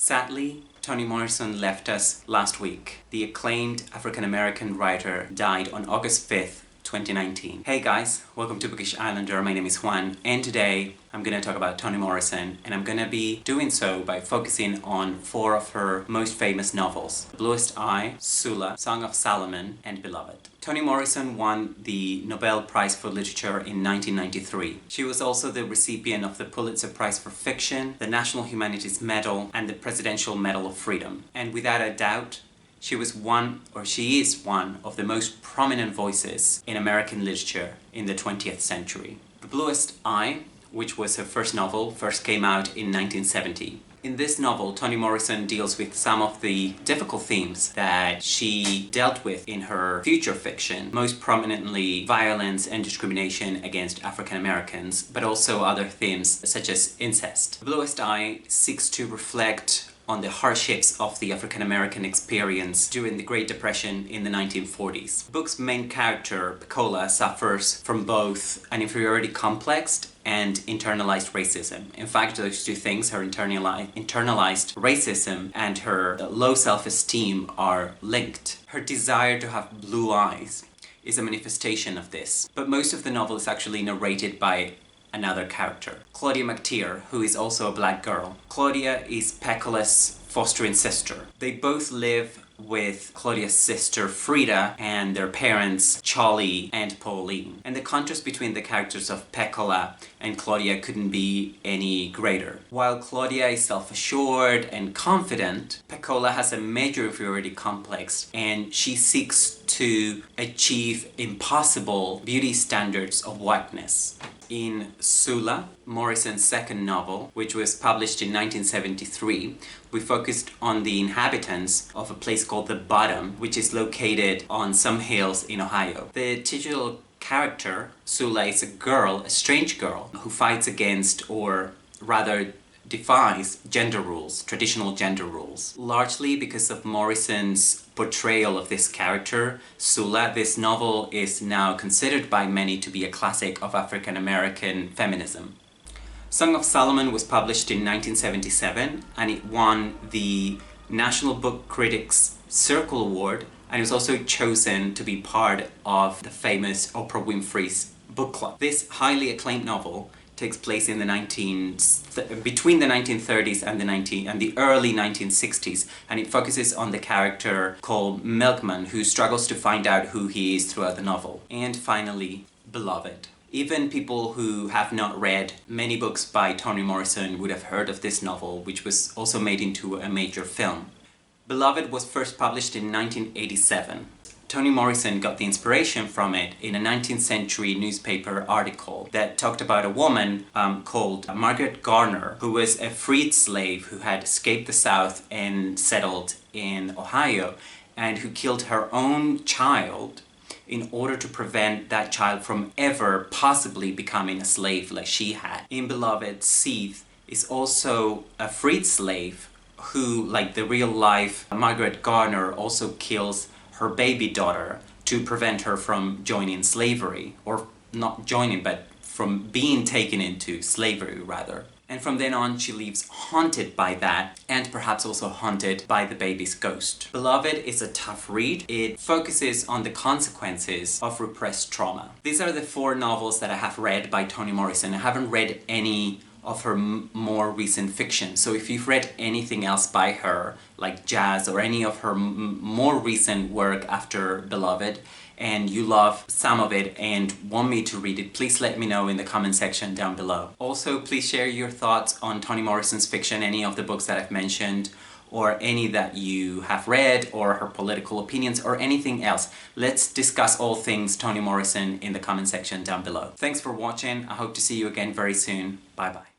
Sadly, Toni Morrison left us last week. The acclaimed African-American writer died on August 5th, 2019. Hey guys, welcome to Bookish Islander. My name is Juan, and today I'm gonna talk about Toni Morrison, and I'm gonna be doing so by focusing on 4 of her most famous novels: Bluest Eye, Sula, Song of Solomon, and Beloved. Toni Morrison won the Nobel Prize for Literature in 1993. She was also the recipient of the Pulitzer Prize for Fiction, the National Humanities Medal, and the Presidential Medal of Freedom. And without a doubt, she is one of the most prominent voices in American literature in the 20th century. The Bluest Eye, which was her first novel, first came out in 1970. In this novel, Toni Morrison deals with some of the difficult themes that she dealt with in her future fiction, most prominently violence and discrimination against African Americans, but also other themes such as incest. The Bluest Eye seeks to reflect on the hardships of the African-American experience during the Great Depression in the 1940s. The book's main character, Pecola, suffers from both an inferiority complex and internalized racism. In fact, those two things, her internalized racism and her low self-esteem, are linked. Her desire to have blue eyes is a manifestation of this, but most of the novel is actually narrated by another character, Claudia McTeer, who is also a black girl. Claudia is Pecola's fostering sister. They both live with Claudia's sister Frida and their parents Charlie and Pauline. And the contrast between the characters of Pecola and Claudia couldn't be any greater. While Claudia is self-assured and confident, Pecola has a major inferiority complex, and she seeks to achieve impossible beauty standards of whiteness. In Sula, Morrison's second novel, which was published in 1973, we focused on the inhabitants of a place called The Bottom, which is located on some hills in Ohio. The titular character, Sula, is a girl, a strange girl, who fights against, or rather defies, gender rules, traditional gender rules. Largely because of Morrison's portrayal of this character, Sula, this novel is now considered by many to be a classic of African-American feminism. Song of Solomon was published in 1977, and it won the National Book Critics Circle Award, and it was also chosen to be part of the famous Oprah Winfrey's book club. This highly acclaimed novel takes place in between the 1930s and the early 1960s, and it focuses on the character called Milkman, who struggles to find out who he is throughout the novel. And finally, Beloved. Even people who have not read many books by Toni Morrison would have heard of this novel, which was also made into a major film. Beloved was first published in 1987. Toni Morrison got the inspiration from it in a 19th century newspaper article that talked about a woman called Margaret Garner, who was a freed slave who had escaped the South and settled in Ohio, and who killed her own child in order to prevent that child from ever possibly becoming a slave like she had. In Beloved, Seeth is also a freed slave who, like the real-life Margaret Garner, also kills her baby daughter to prevent her from joining slavery, or not joining, but from being taken into slavery, rather. And from then on, she lives haunted by that, and perhaps also haunted by the baby's ghost. Beloved is a tough read. It focuses on the consequences of repressed trauma. These are the 4 novels that I have read by Toni Morrison. I haven't read any of her more recent fiction. So if you've read anything else by her, like Jazz, or any of her more recent work after Beloved, and you love some of it and want me to read it, please let me know in the comment section down below. Also, please share your thoughts on Toni Morrison's fiction, any of the books that I've mentioned, or any that you have read, or her political opinions, or anything else. Let's discuss all things Toni Morrison in the comment section down below. Thanks for watching. I hope to see you again very soon. Bye bye.